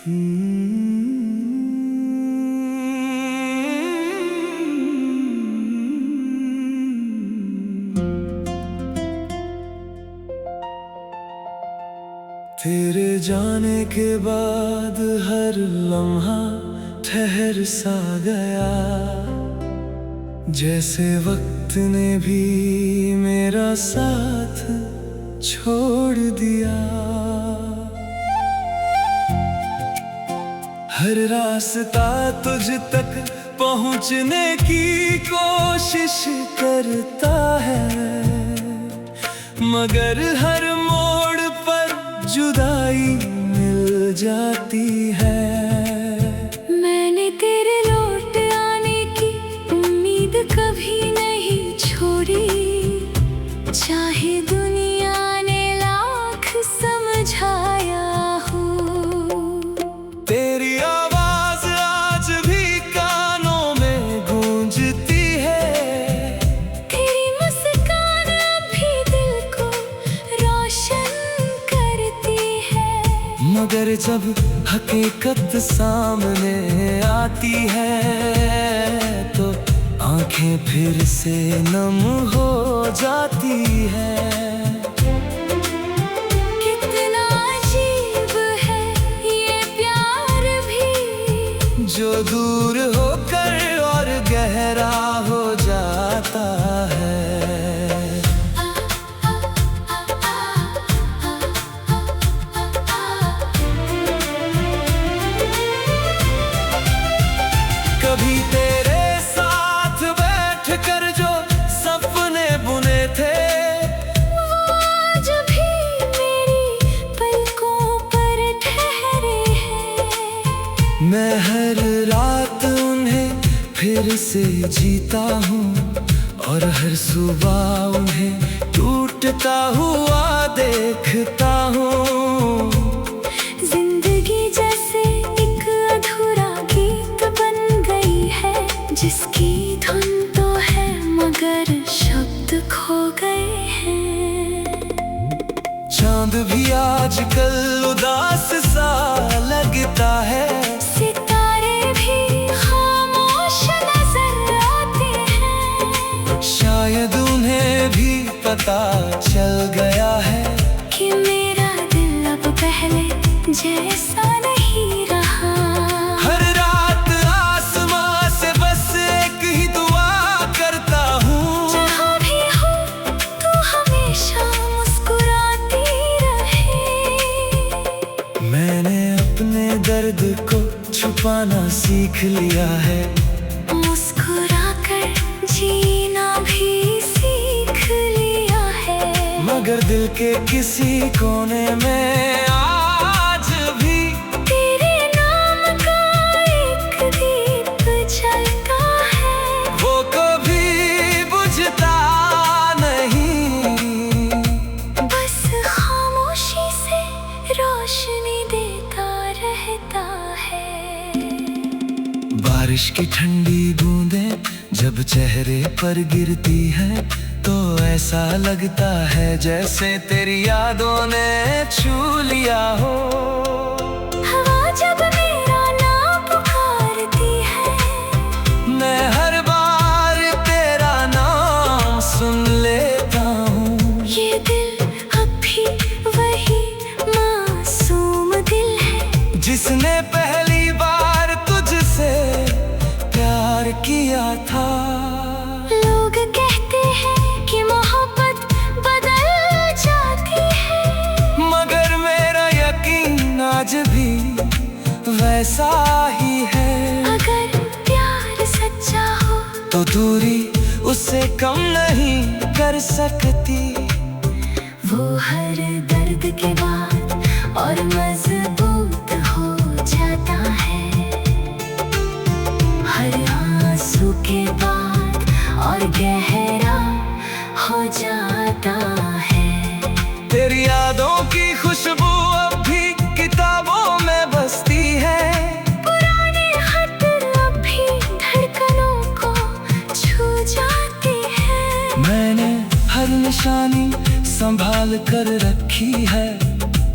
तेरे जाने के बाद हर लम्हा ठहर सा गया, जैसे वक्त ने भी मेरा साथ छोड़ दिया। हर रास्ता तुझ तक पहुंचने की कोशिश करता है, मगर हर मोड़ पर जुदाई मिल जाती है। मैंने तेरे लौट आने की उम्मीद कभी नहीं छोड़ी, चाहे दुनिया ने लाख समझाया हो। तेरी आवाज आज भी कानों में गूंजती है, तेरी मुस्कान अभी दिल को रोशन करती है। मगर जब हकीकत सामने आती है तो आंखें फिर से नम हो जाती है। कितना अजीब है ये प्यार भी, जो दूर होकर और गहरा हो जाता है। कभी तेरे साथ बैठकर जो सपने बुने थे, वो आज भी मेरी पलकों पर ठहरे हैं। मैं हर रात उन्हें फिर से जीता हूँ और हर सुबह उन्हें टूटता हुआ देखता हूँ। जिंदगी जैसे एक अधूरा गीत बन गई है, जिसकी धुन तो है मगर शब्द खो गए हैं। चांद भी आजकल उदास सा लगता है, सितारे भी खामोश नजर आते हैं। शायद उन्हें भी पता चल गया है कि मेरा दिल अब पहले जैसा नहीं रहा। हर रात आसमां से बस एक ही दुआ करता हूँ, जहाँ भी हो तू हमेशा मुस्कुराती रहे। मैंने अपने दर्द को छुपाना सीख लिया है, मुस्कुराकर जीना भी सीख लिया है। मगर दिल के किसी कोने में आज भी तेरे नाम का एक दीप जलता है, वो कभी बुझता नहीं। बस खामोशी से रोशनी देता रहता है। बारिश की ठंडी बूंदें जब चेहरे पर गिरती हैं तो ऐसा लगता है जैसे तेरी यादों ने छू लिया हो। हवा जब मेरा नाम पुकारती है, मैं हर बार तेरा नाम सुन लेता हूँ। ये दिल अब भी वही मासूम दिल है, जिसने पहली बार तुझसे प्यार किया था। लोग कहते हैं कि मोहब्बत बदल जाती है, मगर मेरा यकीन आज भी वैसा ही है। अगर प्यार सच्चा हो तो दूरी उससे कम नहीं कर सकती। वो हर दर्द के बाद और मजबूत हो जाता है, हर आंसू के बाद और गहरा हो जाता है। तेरी यादों की खुशबू अब भी किताबों में बसती है, पुराने खत अब भी धड़कनों को छू जाते हैं। मैंने हर निशानी संभाल कर रखी है,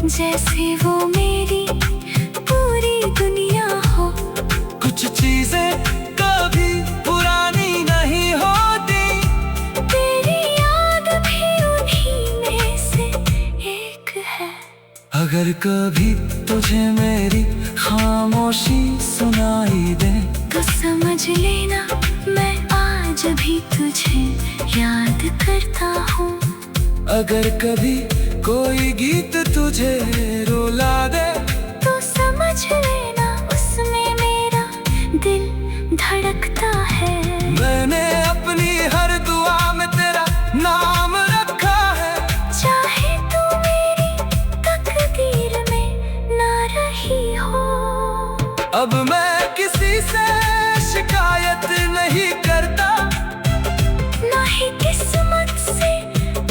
जैसे वो मेरी पूरी दुनिया हो। कुछ चीजें कभी पुरानी नहीं होती, तेरी याद भी उन्हीं में से एक है। अगर कभी तुझे मेरी खामोशी सुनाई दे तो समझ लेना मैं आज भी तुझे याद करता हूँ। अगर कभी कोई गीत तुझे रुला दे तो समझ लेना उसमें मेरा दिल धड़कता है। मैंने अपनी हर दुआ में तेरा नाम रखा है। चाहे तू मेरी तकदीर में ना रही हो। अब मैं किसी से शिकायत नहीं करता, ना ही किस्मत से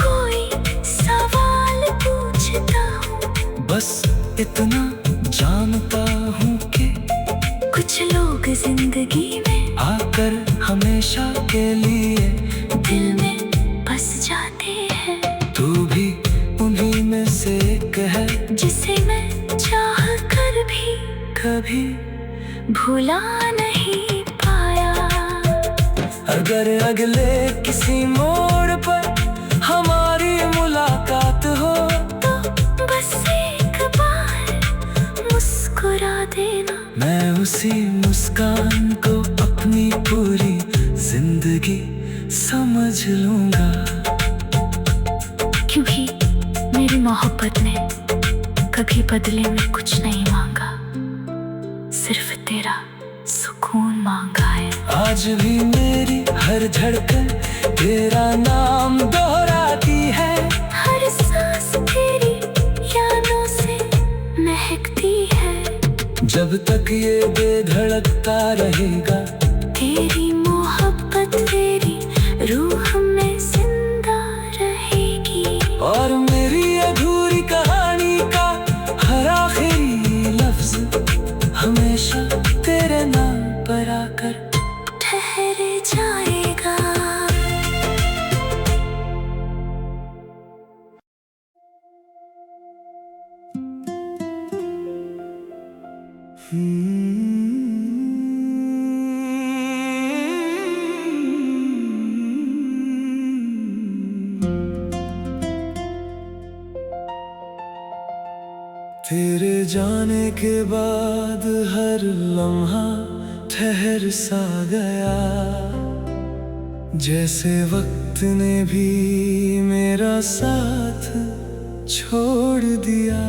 कोई सवाल पूछता हूँ। बस इतना जानता हूँ कि कुछ लोग जिंदगी में आकर हमेशा के लिए दिल में बस जाते हैं। तू भी उन्हीं में से एक है, जिसे मैं चाह कर भी कभी भुला नहीं पाया। अगर अगले किसी मोड़ पर हमारी मुलाकात हो तो बस एक बार मुस्कुरा देना। मैं उसी मुस्कान को अपनी पूरी जिंदगी समझ लूंगा। क्योंकि मेरी मोहब्बत ने कभी बदले में कुछ नहीं मांगा, सिर्फ तेरा सुकून मांगा है। आज भी मेरी हर धड़कन तेरा नाम दोहराती है। हर सांस तेरी यादों से महकती है। जब तक ये बेधड़कता रहेगा, तेरी मोहब्बत तेरी रूह में जिंदा रहेगी। और मेरी अधूरी कहानी का हर आखिरी लफ्ज हमेशा तेरे नाम पर आकर ठहर जाएगा। तेरे जाने के बाद हर लम्हा ठहर सा गया, जैसे वक्त ने भी मेरा साथ छोड़ दिया।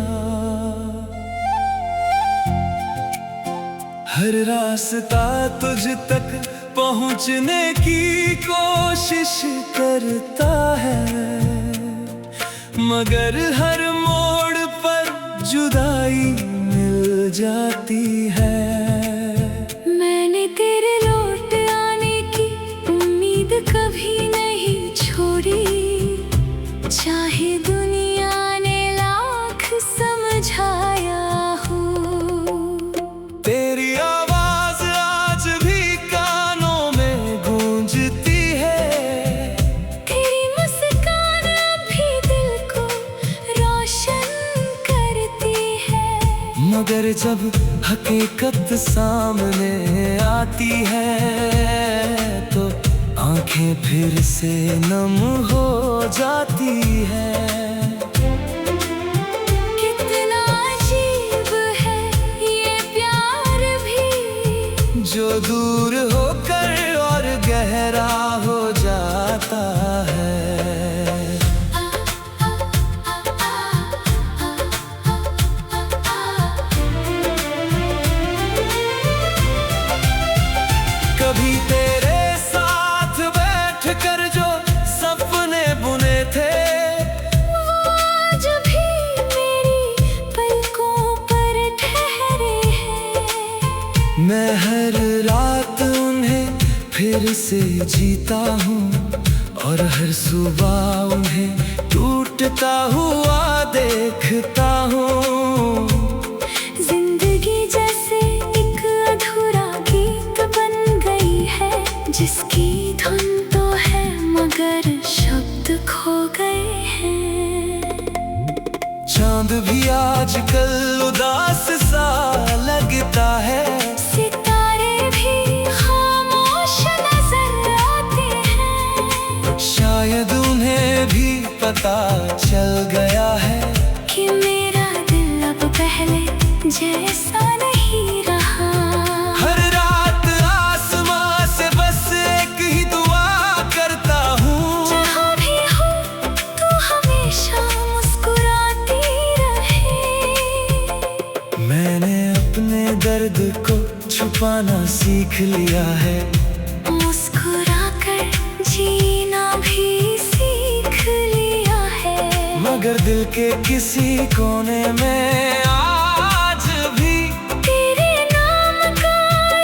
हर रास्ता तुझ तक पहुंचने की कोशिश करता है, मगर हर मोड़ पर जुदाई मिल जाती है। मैंने तेरे लौट आने की उम्मीद कभी नहीं छोड़ी, चाहे दुनिया ने लाख समझाया हो। तेरी आवाज आज भी कानों में गूंजती है, तेरी मुस्कान अभी दिल को रोशन करती है। मगर जब हकीकत सामने आती है तो आंखें फिर से नम हो जाती है। कितना अजीब है ये प्यार भी, जो दूर होकर और गहरा हो जाता है। कभी तेरे साथ बैठ कर जो सपने बुने थे, वो आज भी मेरी पलकों पर ठहरे हैं। मैं हर रात उन्हें फिर से जीता हूँ और हर सुबह उन्हें टूटता हुआ देखता हूँ। जिंदगी जैसे एक अधूरा गीत बन गई है, जिसकी धुन तो है मगर शब्द खो गए हैं। चांद भी आजकल उदास सा लगता है, सितारे भी खामोश नजर आते हैं। शायद उन्हें भी पता चल गया है कि मेरा दिल अब पहले जैसा नहीं रहा। हर रात आसमां से बस एक ही दुआ करता हूँ, जहाँ भी हो तू हमेशा मुस्कुराती रहे। मैंने अपने दर्द को छुपाना सीख लिया है, मुस्कुराकर जीना भी सीख लिया है। मगर दिल के किसी कोने में आज भी तेरे नाम का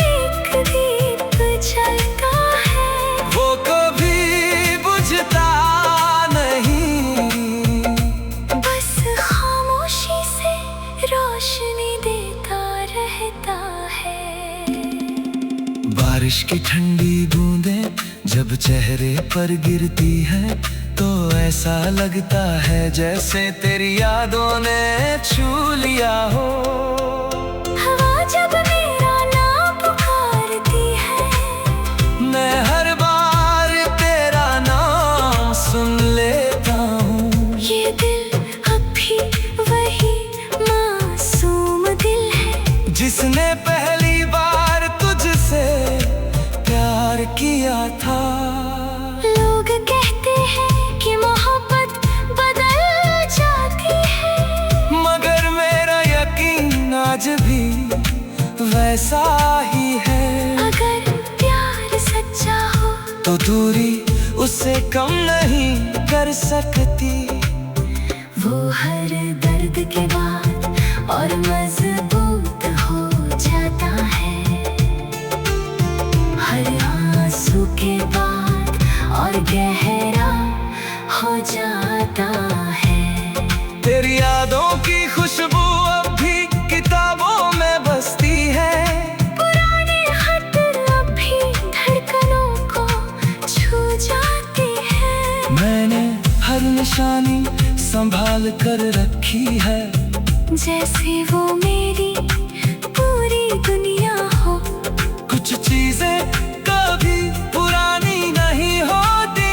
एक दीप जलता है, वो कभी बुझता नहीं, बस खामोशी से रोशनी देता रहता है। बारिश की ठंडी बूंदें जब चेहरे पर गिरती है तो ऐसा लगता है जैसे तेरी यादों ने छू लिया हो। हवा जब मेरा नाम पुकारती है, मैं हर बार तेरा नाम सुन लेता हूँ, ये दिल अब भी वही मासूम दिल है, जिसने पहली बार तुझसे प्यार किया था। लोग कहते हैं कि मोहब्बत बदल जाती है, मगर मेरा यकीन आज भी वैसा ही है। अगर प्यार सच्चा हो तो दूरी उससे कम नहीं कर सकती, वो हर दर्द के बाद और मजबूत हो जाता है, हर आंसू के बाद और गहरा हो जाता है। तेरी यादों की खुशबू अब भी किताबों में बसती है, पुराने खत अब भी धड़कनों को छू जाते हैं। मैंने हर निशानी संभाल कर रखी है, जैसे वो मेरी पूरी दुनिया हो। कुछ चीजें कभी पुरानी नहीं होती,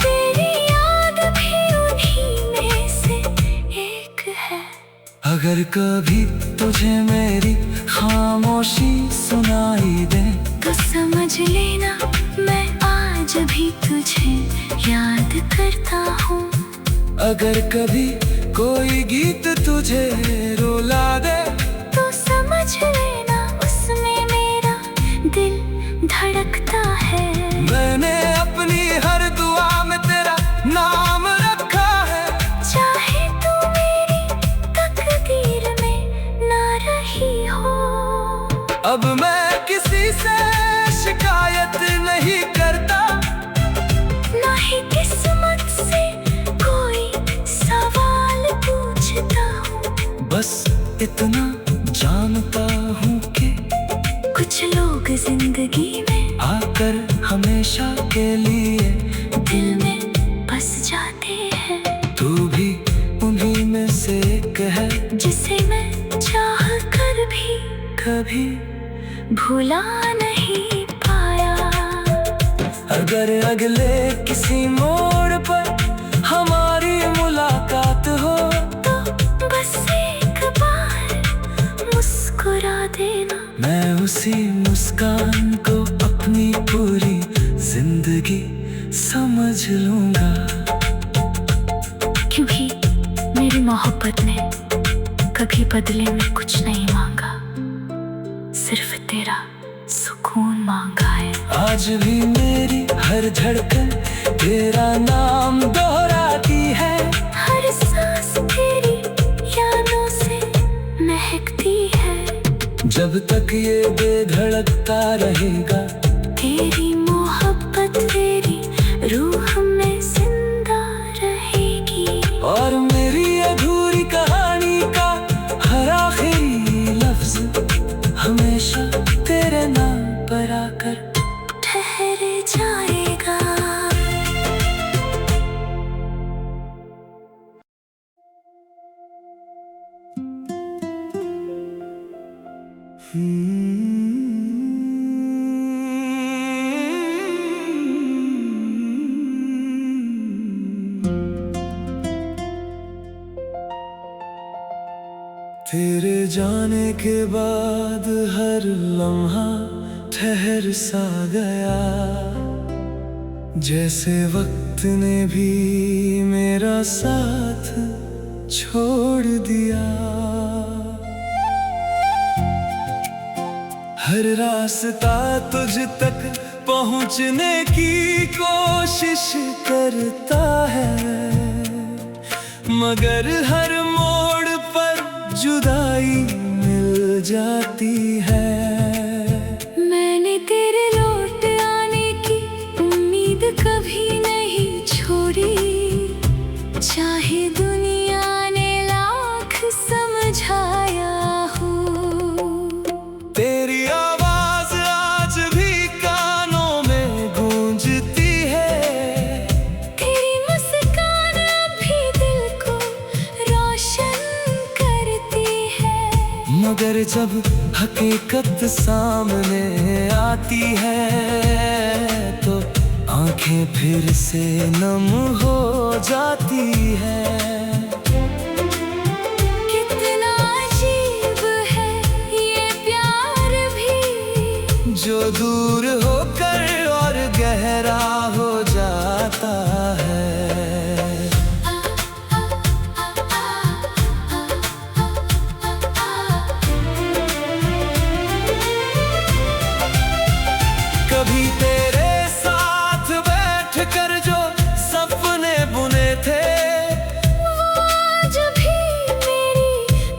तेरी याद भी उन्हीं में से एक है। अगर कभी तुझे मेरी खामोशी सुनाई दे तो समझ लेना मैं आज भी तुझे याद करता हूँ। अगर कभी कोई गीत तुझे रुला दे तो समझ लेना उसमें मेरा दिल धड़कता है। मैंने अपनी हर दुआ में तेरा नाम रखा है, चाहे तू मेरी तकदीर में ना रही हो। अब मैं किसी से शिकायत नहीं करता, ना ही किस्मत से कोई सवाल पूछता हूँ, बस इतना जानता हूँ कि कुछ लोग जिंदगी में आकर हमेशा के लिए दिल में बस जाते हैं। तू भी उन्हीं में से एक है, जिसे मैं चाह कर भी कभी भुला नहीं पाया। अगर अगले किसी मोड़ पर हमारी मुलाकात हो तो बस एक बार मुस्कुरा देना, मैं उसी मुस्कान को अपनी पूरी जिंदगी समझ लूंगा, क्योंकि मेरी मोहब्बत ने कभी बदले में कुछ नहीं मांगा, सिर्फ तेरा सुकून मांगा है। आज भी मेरी हर धड़कन तेरा नाम दोहराती है, हर सांस तेरी यादों से महकती है। जब तक ये बेधड़कता रहेगा तेरी मोहब्बत तेरी रूह में जिंदा रहेगी, और मेरी अधूरी कहानी का हर आखिरी लफ्ज हमेशा तेरे नाम पर आकर ठहर जाएगा। तेरे जाने के बाद हर लम्हा ठहर सा गया, जैसे वक्त ने भी मेरा साथ छोड़ दिया। हर रास्ता तुझ तक पहुंचने की कोशिश करता है, मगर हर मोड़ पर जुदाई मिल जाती है। मैंने तेरे लौट आने की उम्मीद कभी नहीं छोड़ी, चाहे दुनिया ने लाख समझाया हो। तेरी आवाज आज भी कानों में गूंजती है, तेरी मुस्कान भी दिल को रोशन करती है। मगर जब हकीकत सामने आती है तो आंखें फिर से नम हो जाती है। कितना अजीब है ये प्यार भी, जो दूर होकर और गहरा हो जाता है। कभी तेरे साथ बैठकर जो सपने बुने थे, आज भी मेरी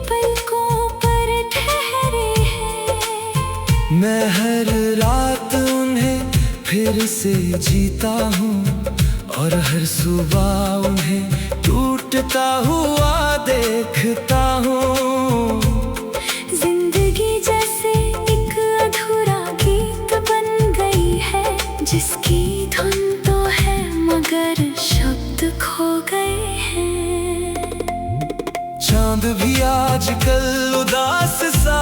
पलकों पर ठहरे हैं। मैं हर रात उन्हें फिर से जीता हूँ और हर सुबह उन्हें टूटता हुआ देखता हूँ। जिंदगी जैसे एक अधूरा गीत बन गई है, जिसकी धुन तो है मगर शब्द खो गए हैं। चांद भी आजकल उदास सा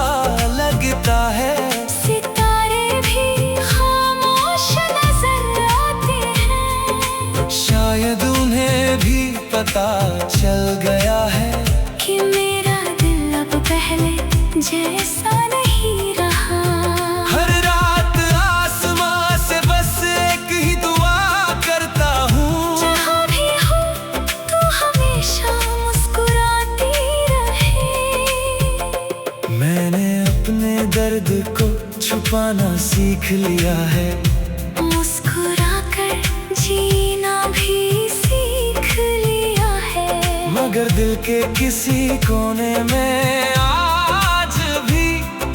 लगता है, सितारे भी खामोश नजर आते हैं। शायद उन्हें भी पता चल गया है कि मेरा दिल अब पहले जैसा नहीं रहा। हर रात आसमां से बस एक ही दुआ करता हूँ, जहाँ भी हो तू हमेशा मुस्कुराती रहे। मैंने अपने दर्द को छुपाना सीख लिया है, मुस्कुराकर जीना भी सीख लिया है। मगर दिल के किसी कोने में आज भी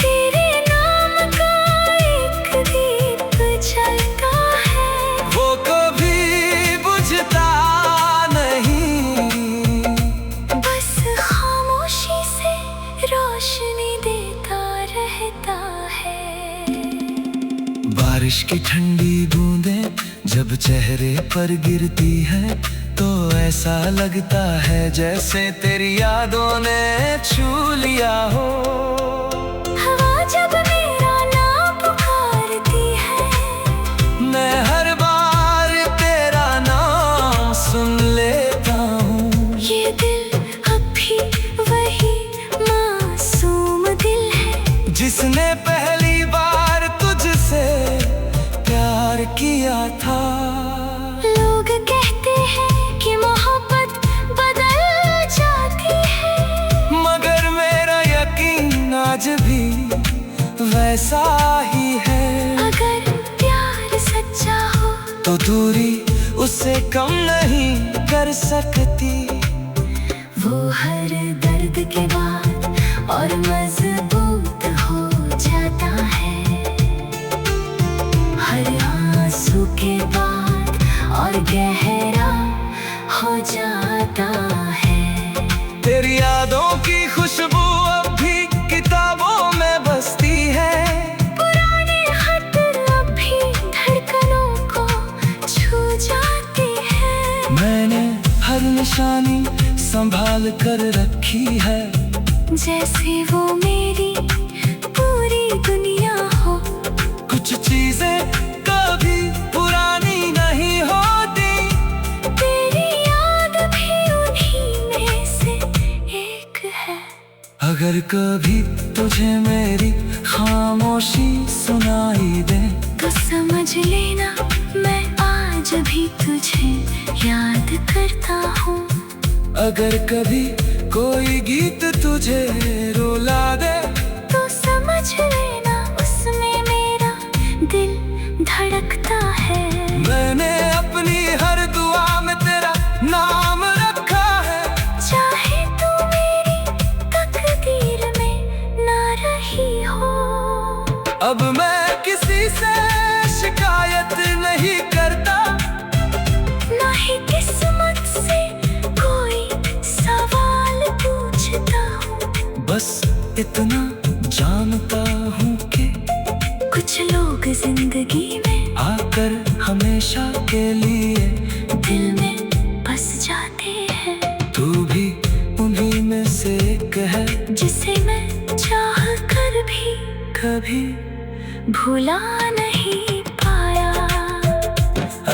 तेरे नाम का एक दीप जलता है, वो कभी बुझता नहीं। बस खामोशी से रोशनी देता रहता है। बारिश की ठंडी बूंदें जब चेहरे पर गिरती है तो ऐसा लगता है जैसे तेरी यादों ने छू लिया हो। हवा जब मेरा नाम पुकारती है, मैं हर बार तेरा नाम सुन लेता हूँ। ये दिल अब भी वही मासूम दिल है, जिसने पहली बार तुझसे प्यार किया था। लोग कहते हैं कि मोहब्बत बदल जाती है, मगर मेरा यकीन आज भी वैसा ही है। अगर प्यार सच्चा हो तो दूरी उससे कम नहीं कर सकती। वो हर दर्द के बाद और मजबूत हो जाता है, हर आंसू के बाद और गहरा हो जाता है। तेरी यादों की खुशबू अब भी किताबों में बसती है, पुराने खत अब भी धड़कनों को छू जाते हैं। मैंने हर निशानी संभाल कर रखी है, जैसे वो मेरी पूरी दुनिया हो। कुछ चीजें कभी पुरानी नहीं होती, तेरी याद भी उन्हीं में से एक है। अगर कभी तुझे मेरी खामोशी सुनाई दे तो समझ लेना मैं आज भी तुझे याद करता हूँ। अगर कभी कोई गीत तुझे रुला दे तो समझ लेना उसमें मेरा दिल धड़कता है। मैंने अपनी हर दुआ में तेरा नाम रखा है। चाहे तू मेरी तकदीर में ना रही हो। अब मैं किसी से शिकायत नहीं करता, ना ही किस्मत से कोई सवाल पूछता हूँ। बस इतना जानता हूँ कि कुछ लोग जिंदगी में आकर हमेशा के लिए दिल में बस जाते हैं। तू भी उन्हीं में से एक है, जिसे मैं चाह कर भी कभी भुला नहीं पाया।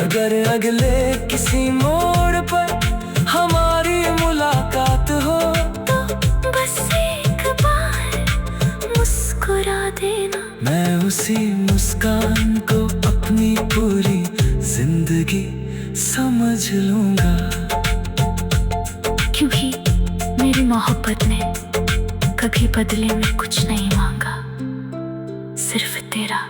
अगर अगले किसी मोड़ पर हमारी मुलाकात हो तो बस एक बार मुस्कुरा देना। मैं उसी मुस्कान को अपनी पूरी जिंदगी समझ लूंगा। क्योंकि मेरी मोहब्बत ने कभी बदले में कुछ नहीं मांगा, सिर्फ तेरा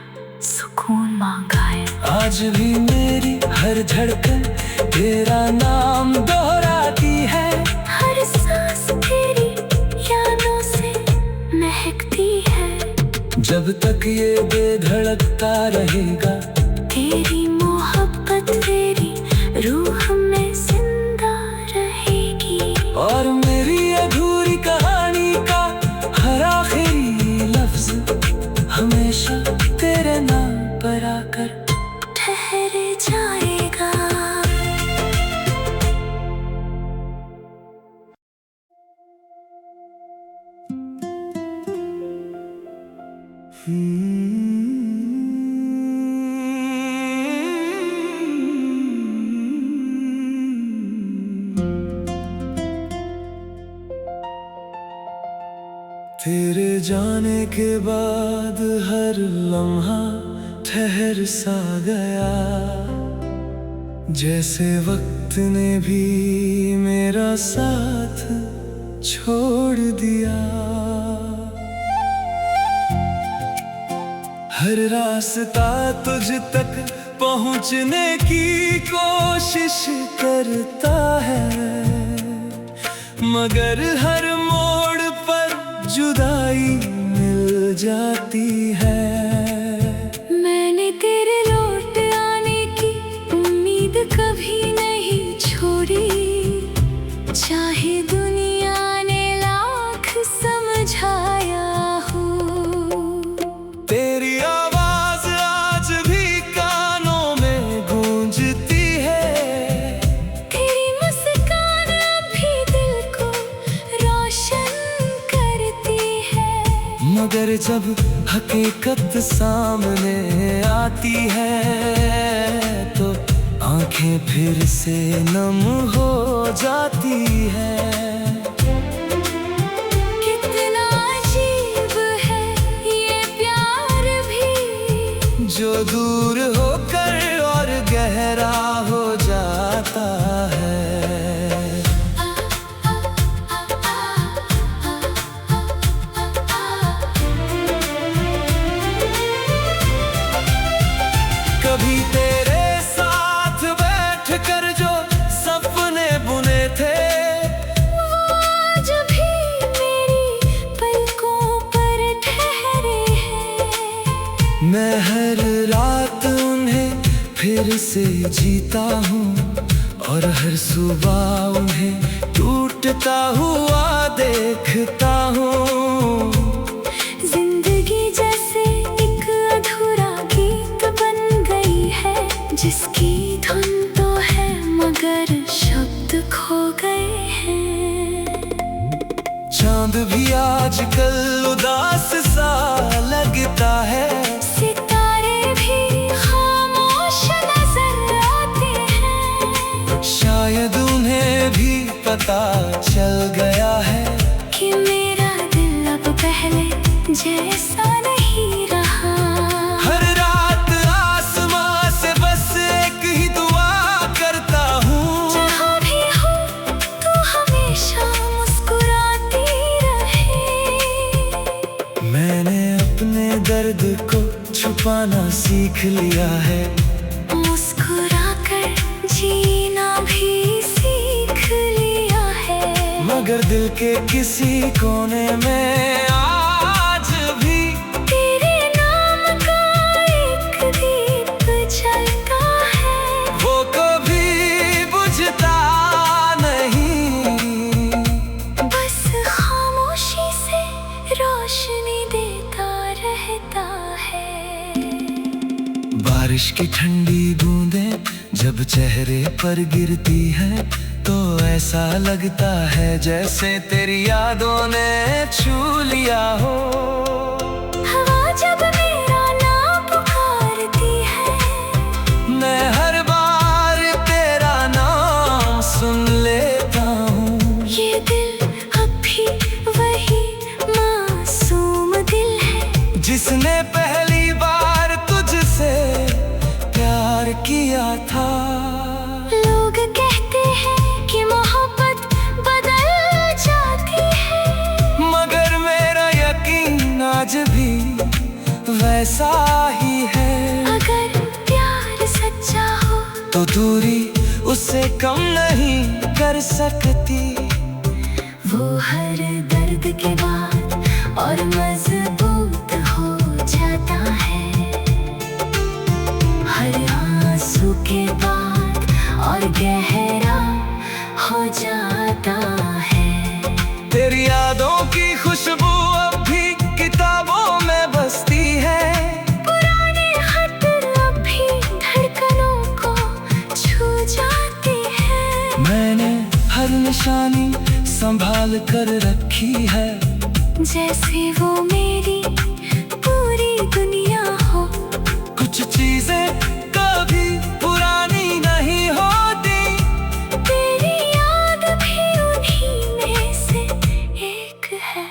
सुकून मांगा है। आज भी मेरी हर धड़कन तेरा नाम दोहराती है। हर सांस तेरी यादों से महकती है। जब तक ये बेधड़कता रहेगा तेरी मोहब्बत तेरी रूह में जिंदा रहेगी। और मेरी अधूरी कहानी का हर आखिरी लफ्ज हमेशा तेरे नाम पर आकर ठहर जाएगा। तेरे जाने के बाद हर लम्हा ठहर सा गया, जैसे वक्त ने भी मेरा साथ छोड़ दिया। हर रास्ता तुझ तक पहुंचने की कोशिश करता है, मगर हर मोड़ पर जुदाई मिल जाती है। मैंने तेरे लौट आने की उम्मीद कभी नहीं छोड़ी, चाहे दुनिया ने लाख समझाया हो। तेरी आवाज आज भी कानों में गूंजती है, तेरी मुस्कान भी दिल को रोशन करती है। मगर जब हकीकत सामने आती है तो आंखें फिर से नम हो जाती है। कितना अजीब है ये प्यार भी, जो दूर होकर और गहरा हो जाता है। कभी तेरे साथ बैठ कर जो सपने बुने थे, आज भी मेरी पलकों पर ठहरे हैं। मैं हर रात उन्हें फिर से जीता हूँ और हर सुबह उन्हें टूटता हुआ देखता हूँ। जिंदगी जैसे एक अधूरा गीत बन गई है, जिसकी धुन तो है मगर शब्द खो गए हैं। चांद चांद भी आजकल उदास सा लगता है, सितारे भी खामोश नजर आते हैं। शायद उन्हें भी पता चल गया है कि मेरा दिल अब पहले जैसा नहीं रहा। हर रात आसमां से बस एक ही दुआ करता हूँ, जहाँ भी हो तू हमेशा मुस्कुराती रहे। मैंने अपने दर्द को छुपाना सीख लिया है, मुस्कुराकर जीना भी सीख लिया है। मगर दिल के किसी कोने में आज भी तेरे नाम का एक दीप जलता है, वो कभी बुझता नहीं, बस खामोशी से रोशनी देता रहता है। बारिश की ठंडी बूंदें जब चेहरे पर गिरती है तो ऐसा लगता है जैसे तेरी यादों ने छू लिया हो। हवा जब मेरा नाम पुकारती है, मैं हर बार तेरा नाम सुन लेता हूँ, ये दिल अब भी वही मासूम दिल है, जिसने पहली बार तुझसे प्यार किया था। लोग कहते हैं कि मोहब्बत बदल जाती है, मगर मेरा यकीन आज भी वैसा ही है। अगर प्यार सच्चा हो तो दूरी उससे कम नहीं कर सकती, वो हर दर्द के बाद और मजबूत हो जाता है, हर आंसू के बाद और गहरा हो जाता है। तेरी यादों की खुशबू अब भी किताबों में बसती है, पुराने खत अब भी धड़कनों को छू जाते हैं। मैंने हर निशानी संभाल कर रखी है, जैसे वो मेरी पूरी दुनिया हो। कुछ चीजें कभी पुरानी नहीं होती, तेरी याद भी उन्हीं में से एक है।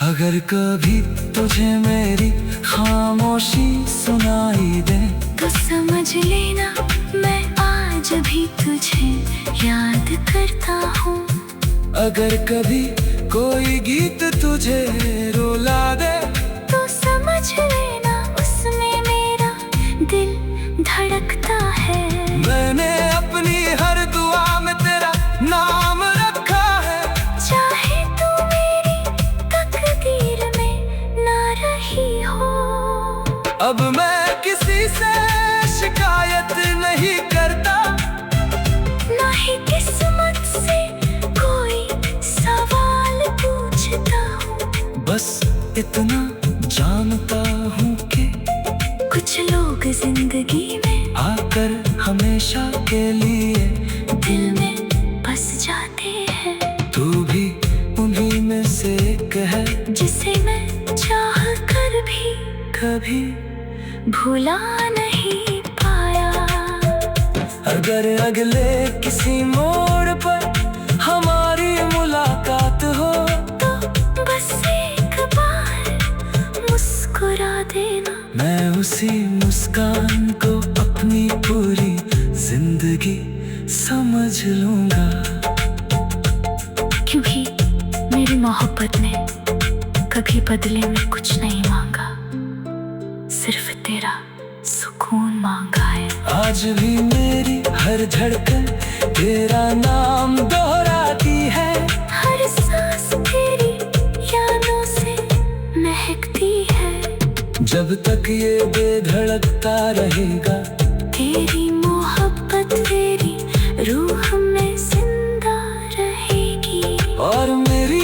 अगर कभी तुझे मेरी खामोशी सुनाई दे तो समझ लेना मैं आज भी तुझे याद करता हूँ। अगर कभी कोई गीत तुझे रुला दे तो समझ लेना उसमें मेरा दिल धड़कता है। मैंने अपनी हर दुआ में तेरा नाम रखा है, चाहे तू मेरी तकदीर में ना रही हो। अब मैं किसी से शिकायत नहीं करता, ना ही किस्मत से कोई सवाल पूछता हूँ, बस इतना जानता हूँ कि कुछ लोग जिंदगी में आकर हमेशा के लिए दिल में बस जाते हैं। तू भी उन्हीं में से एक है, जिसे मैं चाह कर भी कभी भुला नहीं पाया। अगर अगले किसी मोड़ पर हमारी मुलाकात हो तो बस एक बार मुस्कुरा देना, मैं उसी मुस्कान को अपनी पूरी जिंदगी समझ लूंगा, क्योंकि मेरी मोहब्बत ने कभी बदले में कुछ नहीं मांगा, सिर्फ तेरा सुकून मांगा है। आज भी मेरी हर धड़कन तेरा नाम दोहराती है, हर सांस तेरी यादों से महकती है। जब तक ये बेधड़कता रहेगा तेरी मोहब्बत तेरी रूह में जिंदा रहेगी। और मेरी